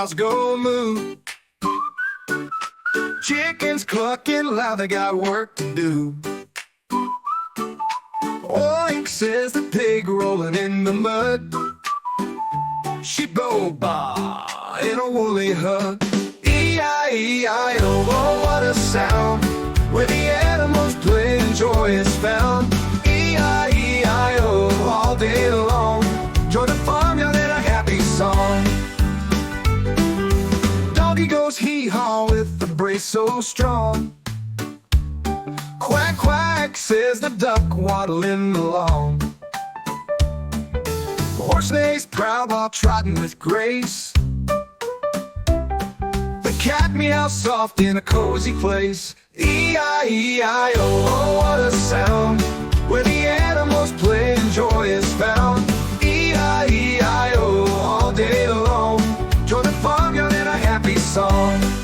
cows go moo. Chickens clucking loud, they got work to do. Oink, says the pig rolling in the mud. Sheep go baa in a woolly hut. E-I-E-I-O, oh, what a sound. Where the animals play and joy is found. E-I-E-I-O, all day long. Join the farmyard in a happy song. Doggy goes hee-haw with the brace so strong. Quack, quack, says the duck waddling along. The horse neighs proud while trotting with grace. The cat meows soft in a cozy place. E-I-E-I-O, oh, what a sound. Where the animals play and joy is found. E-I-E-I-O, all day long. Join the farmyard in a happy song.